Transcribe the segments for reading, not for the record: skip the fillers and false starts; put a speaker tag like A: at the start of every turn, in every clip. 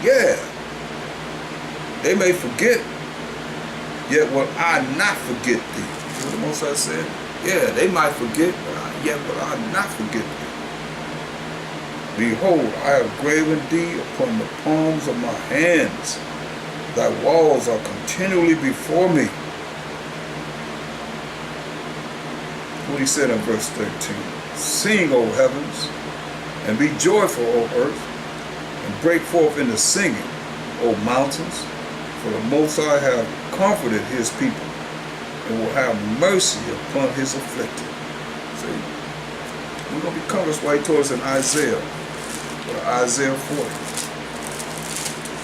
A: Yeah. They may forget, yet will I not forget thee. You know what the Most High said? Yeah, they might forget, yet will I not forget thee. Behold, I have graven thee upon the palms of my hands. Thy walls are continually before me. What he said in verse 13. Sing, O heavens, and be joyful, O earth, and break forth into singing, O mountains, for the Most High have comforted his people, and will have mercy upon his afflicted. See? We're going to be covered right towards in Isaiah. Isaiah 40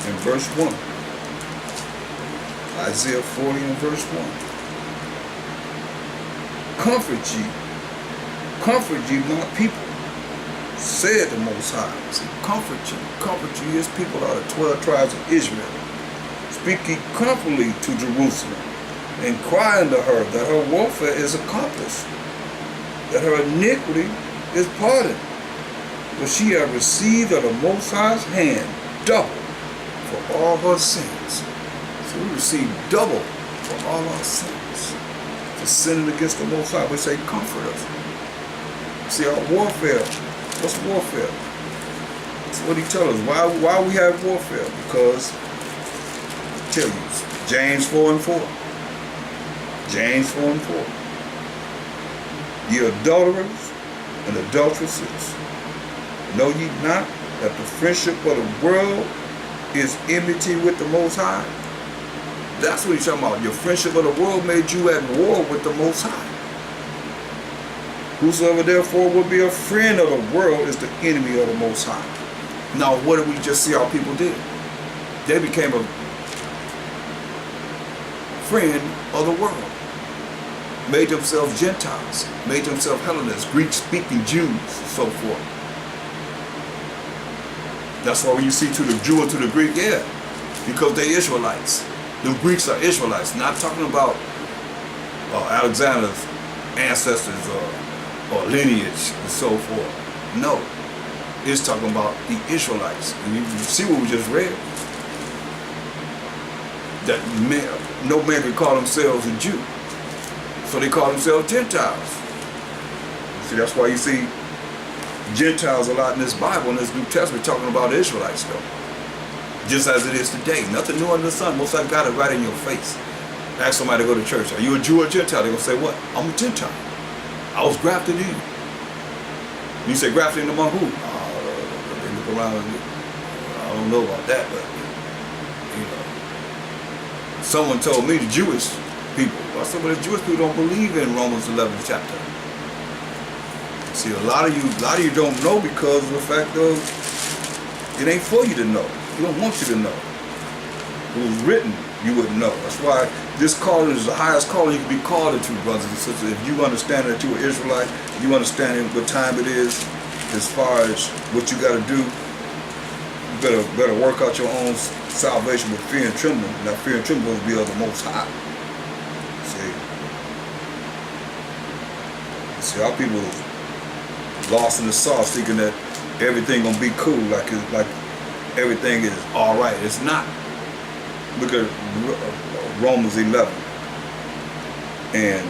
A: and verse 1. Isaiah 40 and verse 1. Comfort ye my people, said the Most High. See, comfort ye his people out of 12 tribes of Israel. Speak ye comfortably to Jerusalem, and cry unto her that her warfare is accomplished, that her iniquity is pardoned. For she hath received of the Most High's hand double for all her sins. So we receive double for all our sins. For sinning against the Most High, we say, comfort us. See, our warfare, what's warfare? That's what he tells us. Why we have warfare? Because, I tell you, James 4 and 4. James 4 and 4. Ye adulterers and adulteresses, know ye not that the friendship of the world is enmity with the Most High? That's what he's talking about. Your friendship of the world made you at war with the Most High. Whosoever therefore will be a friend of the world is the enemy of the Most High. Now, what did we just see our people did? They became a friend of the world. Made themselves Gentiles. Made themselves Hellenists, Greek-speaking Jews, and so forth. That's why when you see to the Jew and to the Greek, yeah, because they Israelites. The Greeks are Israelites. Not talking about Alexander's ancestors or lineage and so forth. No, it's talking about the Israelites. And you see what we just read? That no man can call themselves a Jew. So they call themselves Gentiles. See, that's why you see Gentiles a lot in this Bible, in this New Testament, talking about Israelites, though. Just as it is today. Nothing new under the sun. Most likely got it right in your face. Ask somebody to go to church. Are you a Jew or a Gentile? They're going to say, what? I'm a Gentile. I was grafted in. You say grafted in among who? They look around and I don't know about that, but, you know. Someone told me the Jewish people, well, some of the Jewish people don't believe in Romans 11th chapter. See, a lot of you don't know because of the fact of it ain't for you to know. He don't want you to know. If it was written, you wouldn't know. That's why this calling is the highest calling you can be called into, brothers and sisters. If you understand that you're an Israelite, you understand what time it is, as far as what you got to do, you better work out your own salvation with fear and trembling. Now, fear and trembling will be of the Most High. See, our people lost in the sauce, thinking that everything gonna be cool, like everything is all right. It's not. Look at Romans 11 and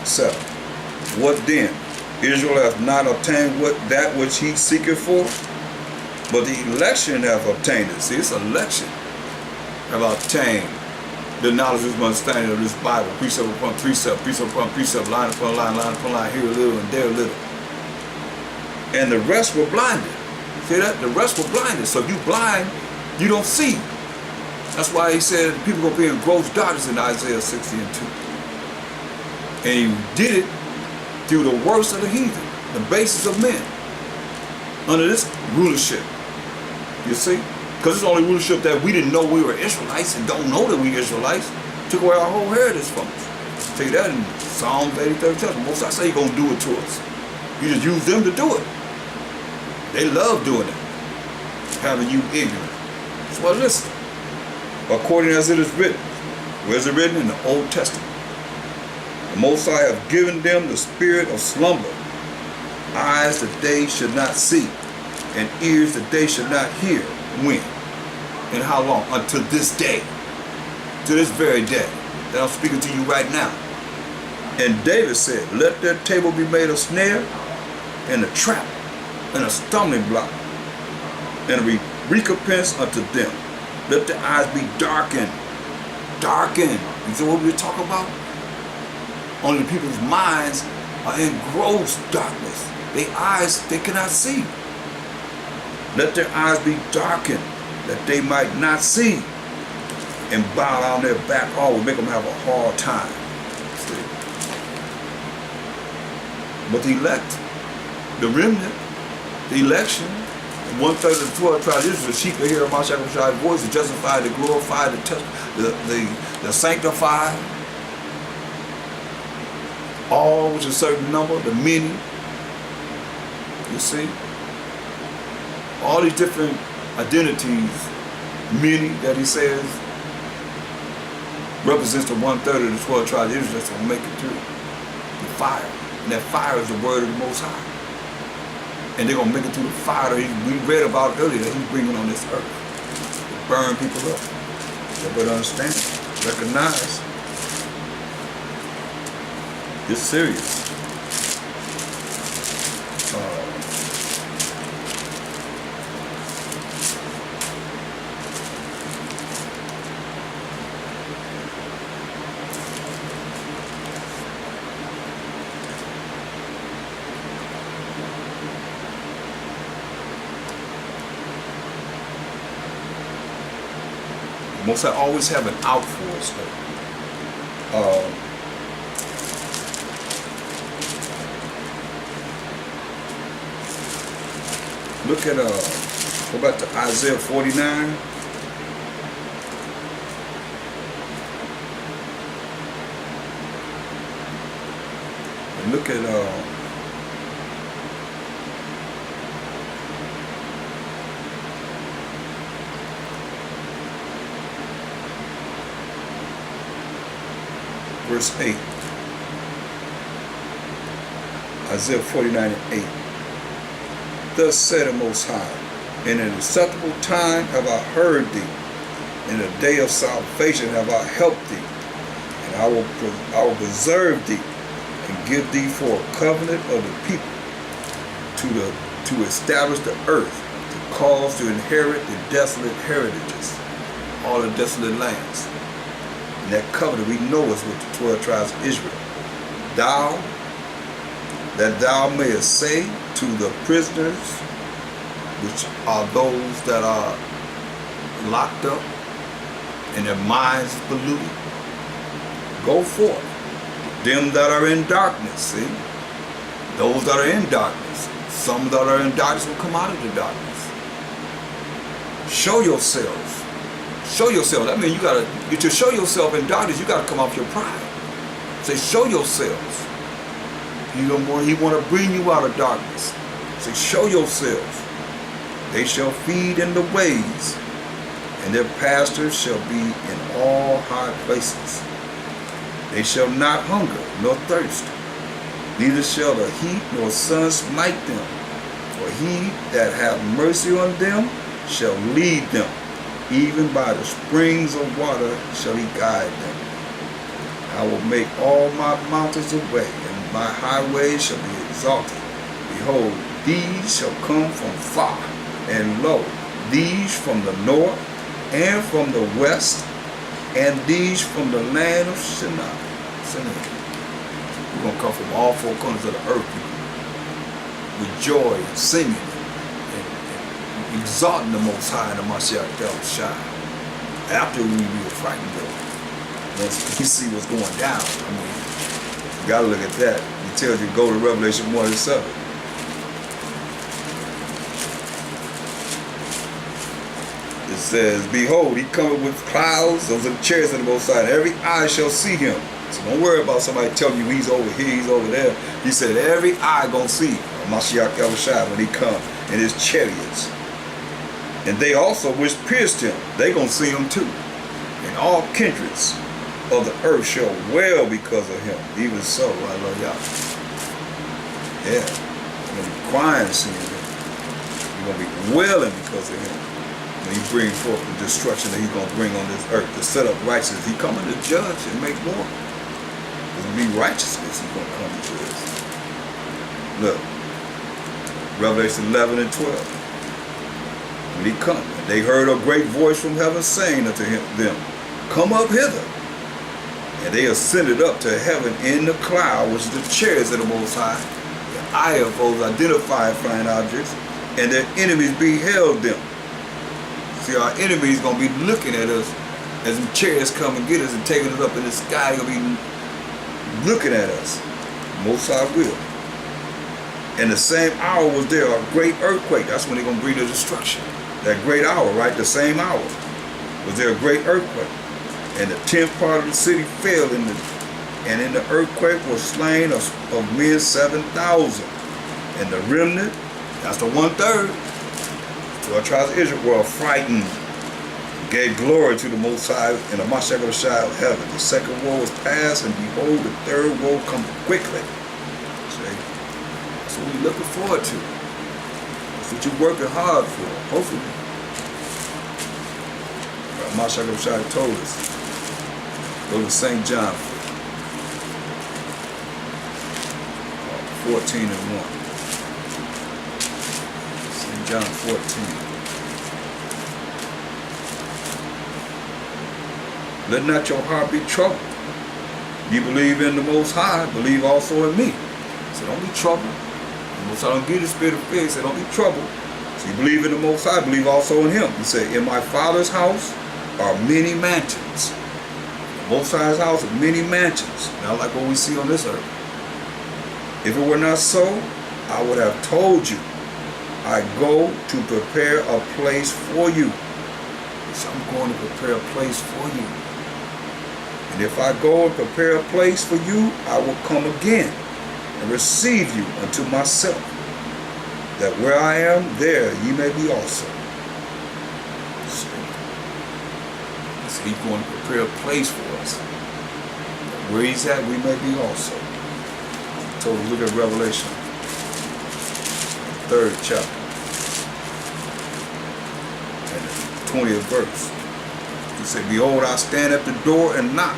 A: 7. What then? Israel hath not obtained that which he seeketh for, but the election have obtained it. See, it's election have obtained the knowledge of understanding of this Bible, precept upon precept, precept upon precept, line upon line, line upon line, here a little and there a little. And the rest were blinded. See that? The rest were blinded. So if you blind, you don't see. That's why he said people going to be in gross darkness in Isaiah 60 and 2. And he did it through the worst of the heathen, the basis of men, under this rulership. You see? Because it's the only rulership that we didn't know we were Israelites and don't know that we Israelites. Took away our whole heritage from us. Tell you that in Psalms 83rd chapter. Most I say you're going to do it to us. You just use them to do it. They love doing it. Having you ignorant. So listen. According as it is written. Where is it written? In the Old Testament. The Most High have given them the spirit of slumber. Eyes that they should not see. And ears that they should not hear. When? And how long? Until this day. To this very day that I'm speaking to you right now. And David said, let their table be made a snare and a trap and a stumbling block and a recompense unto them. Let their eyes be darkened. Darkened. You see what we're talking about? Only people's minds are in gross darkness. Their eyes, they cannot see. Let their eyes be darkened, that they might not see, and bow down their back always, make them have a hard time. See? But the elect, the remnant, the election, 1/3 of the 12 tribes, this is the sheep that hear Mashiach's voice, the justified, the glorified, the sanctified, all which is a certain number, the many. You see? All these different identities, many that he says, represents the 1/3 of the 12 tribes of Israel that's going to make it through the fire. And that fire is the word of the Most High. And they're going to make it through the fire that we read about earlier that he's bringing on this earth. To burn people up. Everybody understand, recognize, it's serious. Most I always have an out for us though. Look at go back to Isaiah 49. And look at verse 8. Isaiah 49:8. Thus said the Most High, in an acceptable time have I heard thee, in the day of salvation have I helped thee, and I will preserve thee, and give thee for a covenant of the people, to establish the earth, to cause to inherit the desolate heritages, all the desolate lands. And that covenant we know is with the 12 tribes of Israel. That thou mayest say to the prisoners, which are those that are locked up and their minds polluted, go forth. Them that are in darkness, see? Those that are in darkness. Some that are in darkness will come out of the darkness. Show yourselves. Show yourself. That means to show yourself in darkness, you got to come off your pride. Say, show yourselves. He want to bring you out of darkness. Say, show yourselves. They shall feed in the ways, and their pastures shall be in all high places. They shall not hunger nor thirst, neither shall the heat nor sun smite them. For he that hath mercy on them shall lead them. Even by the springs of water shall he guide them. I will make all my mountains a way, and my highways shall be exalted. Behold, these shall come from far, and lo, these from the north, and from the west, and these from the land of Shinar. We're going to come from all four corners of the earth, people, with joy and singing, and exalting the Most High and the Mashiach Yahushua. After we be frightened though, once we see what's going down, I mean, you got to look at that. He tells you to go to Revelation 1:7. It says, behold, he cometh with clouds, those are the chariots of the Most High, and every eye shall see him. So don't worry about somebody telling you he's over here, he's over there. He said every eye gonna see Mashiach Yahushua when he come in his chariots. And they also which pierced him, they gonna see him too. And all kindreds of the earth shall wail because of him. Even so, I love y'all. Yeah, you're gonna be crying seeing him. You're gonna be wailing because of him. When he bring forth the destruction that he's going to bring on this earth to set up righteousness. He coming to judge and make war. It's going to be righteousness he's going to come to this. Look, Revelation 11 and 12. When he come, they heard a great voice from heaven saying unto them, come up hither. And they ascended up to heaven in the cloud, which is the chairs of the Most High. The eye of those identified flying objects, and their enemies beheld them. See, our enemies going to be looking at us as the chairs come and get us and taking us up in the sky. Going to be looking at us. Most High will. And the same hour was there a great earthquake. That's when they're going to bring the destruction. That great hour, right? The same hour was there a great earthquake. And the 10th part of the city fell and in the earthquake was slain of men 7,000. And the remnant, that's the 1/3, 12 tribes of Israel, were frightened, gave glory to the Most High and the Mashiach of heaven. The second woe was past, and behold, the third woe come quickly. See? That's what we're looking forward to. That's what you're working hard for, hopefully. Mashiach told us. Go to St. John 14 and 1. St. John 14. Let not your heart be troubled. You believe in the Most High, believe also in me. So don't be troubled. The Most High don't give you the spirit of fear. He said don't be troubled. So you believe in the Most High, believe also in him. He said, in my Father's house are many mansions. The Most High's house are many mansions. Not like what we see on this earth. If it were not so, I would have told you. I go to prepare a place for you. So I'm going to prepare a place for you. And if I go and prepare a place for you, I will come again and receive you unto myself, that where I am, there ye may be also. So he's going to prepare a place for us. Where he's at, we may be also. So look at Revelation, 3rd chapter, and the 20th verse. He said, behold, I stand at the door and knock.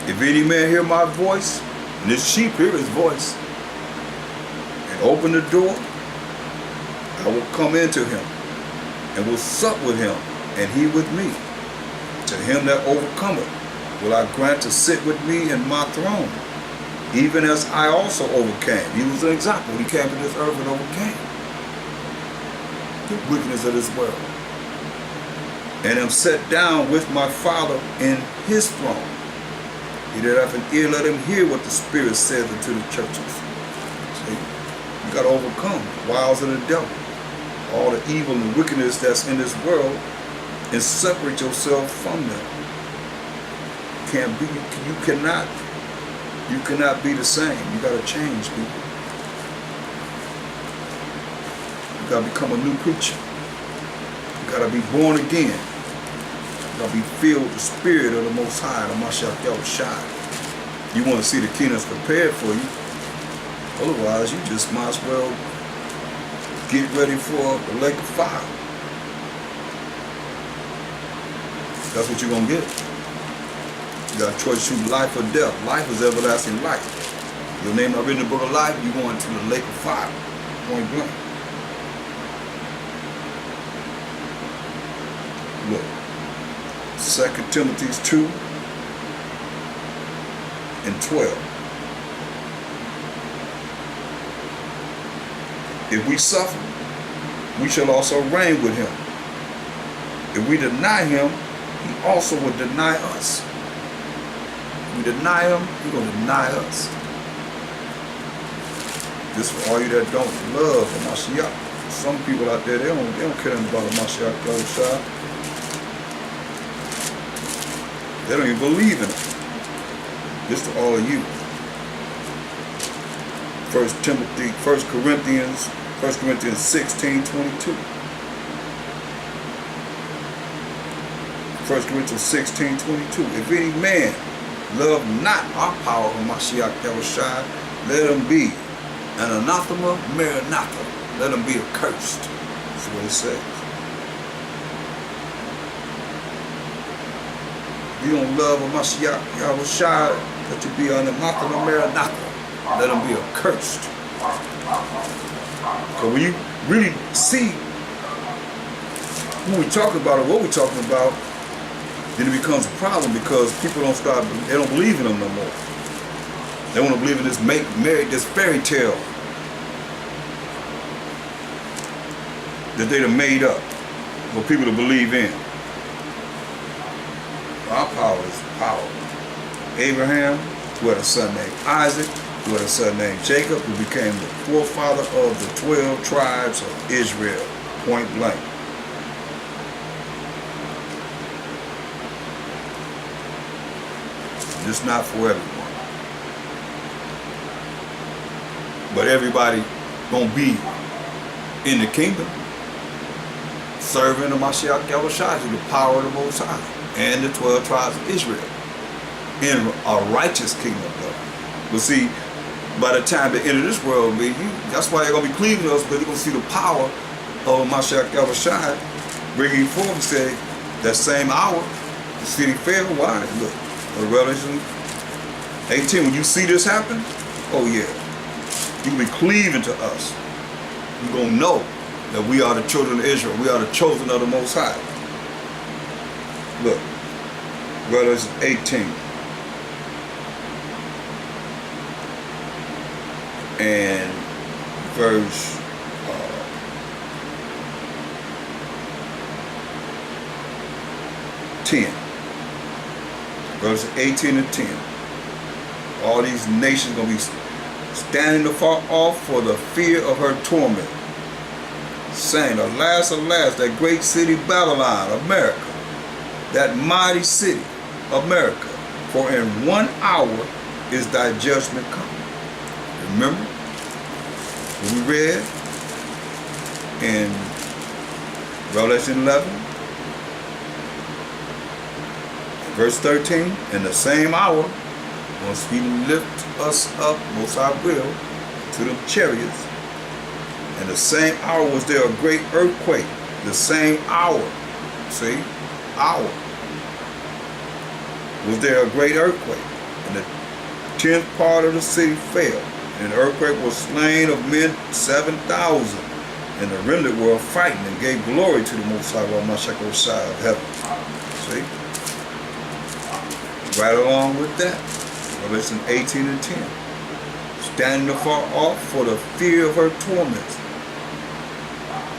A: If any man hear my voice, and this sheep hear his voice, and open the door, I will come into him, and will sup with him, and he with me. To him that overcometh will I grant to sit with me in my throne, even as I also overcame. He was an example. He came to this earth and overcame the wickedness of this world, and am set down with my Father in his throne. He that hath an ear, let him hear what the Spirit saith unto the churches. See, you got to overcome the wiles of the devil, all the evil and wickedness that's in this world, and separate yourself from them. You cannot be the same. You got to change, people. You got to become a new creature. You got to be born again. You got to be filled with the Spirit of the Most High, the Mashiach Yahushua. You want to see the kingdoms prepared for you. Otherwise, you just might as well get ready for the lake of fire. That's what you're going to get. You got a choice to choose life or death. Life is everlasting life. Your name not written in the book of life, you're going to the lake of fire. Point blank. Look. 2 Timothy 2 and 12. If we suffer, we shall also reign with him. If we deny him, he also will deny us. If we deny him, he's going to deny us. This for all you that don't love the Mashiach. Some people out there, they don't care about the Mashiach Yahushua. They don't even believe in it. This to all of you. 1 Corinthians 16:22. 1 Corinthians 16:22. If any man love not our power of Mashiach Yahushua, let him be and anathema maranatha. Let them be accursed. That's what it says. If you don't love a Mashiach Yahushua, that you be an anathema maranatha. Let them be accursed. Because when you really see who we're talking about or what we're talking about, then it becomes a problem because people they don't believe in them no more. They want to believe in this fairy tale that they done made up for people to believe in. Our power is power. Abraham, who had a son named Isaac, who had a son named Jacob, who became the forefather of the 12 tribes of Israel, point blank. It's not for everyone. But everybody gonna be in the kingdom, serving the Mashiach Yahushua, the power of the Most High, and the 12 tribes of Israel, in a righteous kingdom though. But see, by the time the end of this world, that's why they're gonna be cleaving to us, because you're gonna see the power of Mashiach Yahushua bringing forth and say, that same hour, the city fell. Why? Look. Revelation 18, when you see this happen, oh yeah, you'll be cleaving to us. You're going to know that we are the children of Israel. We are the chosen of the Most High. Look, Revelation 18. And verse 10. Verse 18 and 10. All these nations going to be standing afar off for the fear of her torment, saying, alas, alas, that great city Babylon, America, that mighty city, America, for in 1 hour is thy judgment come. Remember what we read in Revelation 11? Verse 13, in the same hour, once he lift us up, Most High will, to the chariots, in the same hour was there a great earthquake. The same hour, see, hour, was there a great earthquake, and the 10th part of the city fell, and the earthquake was slain of men 7,000, and the remnant were frightened and gave glory to the Most High, Mashiach Yahushua of heaven. See? Right along with that, Revelation 18 and 10. Standing afar off for the fear of her torments,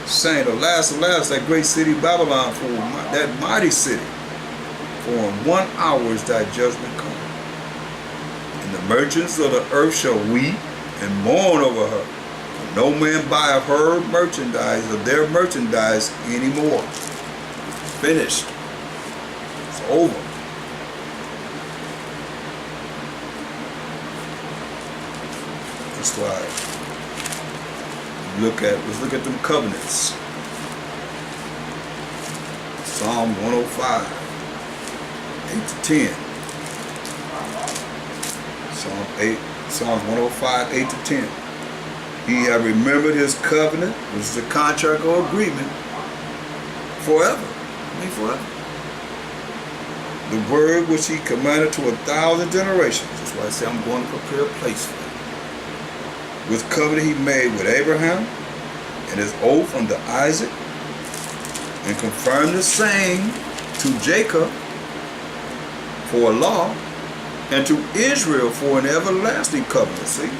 A: saying, alas, alas, that great city Babylon, for that mighty city, for in 1 hour is thy judgment come. And the merchants of the earth shall weep and mourn over her. For no man buyeth her merchandise of their merchandise anymore. Finished. It's over. That's why let's look at them covenants. Psalm 105, 8 to 10. Psalms 105, 8 to 10. He hath remembered his covenant, which is a contract or agreement, forever. I mean forever. The word which he commanded to 1,000 generations. That's why I say I'm going to prepare a place for you. With covenant he made with Abraham, and his oath unto Isaac, and confirmed the same to Jacob for a law, and to Israel for an everlasting covenant. See?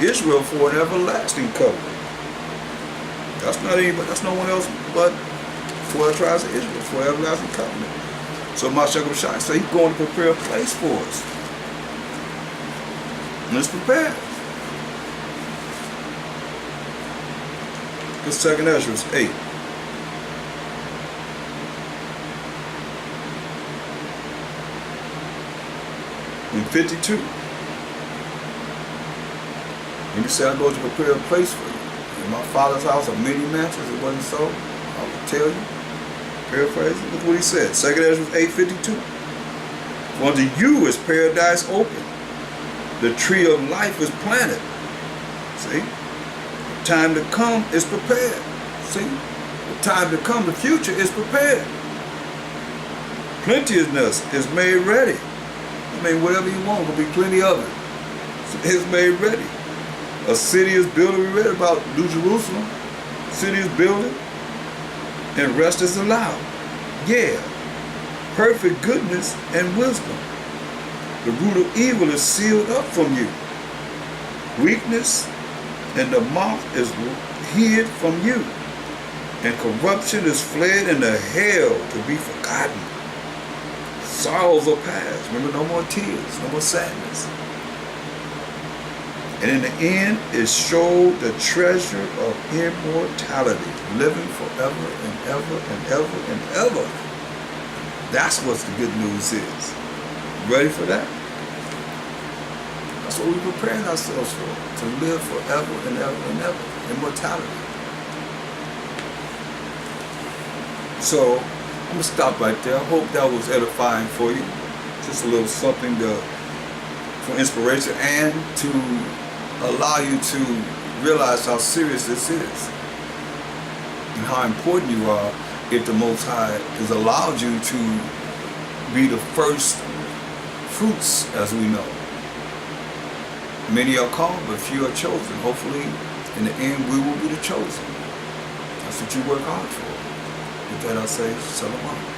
A: Israel for an everlasting covenant. That's not anybody, that's no one else but 12 tribes of Israel for an everlasting covenant. So Mashiach Yahushua said he's going to prepare a place for us. Let's prepare. Let's 2nd Ezra 8. In 52. When he said, I go to prepare a place for you. In my father's house are many mansions. It wasn't so. I will tell you. Paraphrasing. Look what he said. 2nd Ezra 8:52. For unto you is paradise open. The tree of life is planted. See? The time to come is prepared. See? The time to come, the future is prepared. Plenteousness is made ready. I mean, whatever you want, there'll be plenty of it. It's made ready. A city is building. We read about New Jerusalem. City is building, and rest is allowed. Yeah. Perfect goodness and wisdom. The root of evil is sealed up from you. Weakness and the mouth is hid from you. And corruption is fled into hell to be forgotten. Sorrows are past. Remember, no more tears, no more sadness. And in the end, it showed the treasure of immortality, living forever and ever and ever and ever. That's what the good news is. Ready for that? That's what we're preparing ourselves for, to live forever and ever and ever. Immortality. So, I'm going to stop right there. I hope that was edifying for you. Just a little something for inspiration and to allow you to realize how serious this is and how important you are if the Most High has allowed you to be the first fruits, as we know. Many are called, but few are chosen. Hopefully, in the end, we will be the chosen. That's what you work hard for. With that, I say, Shalom.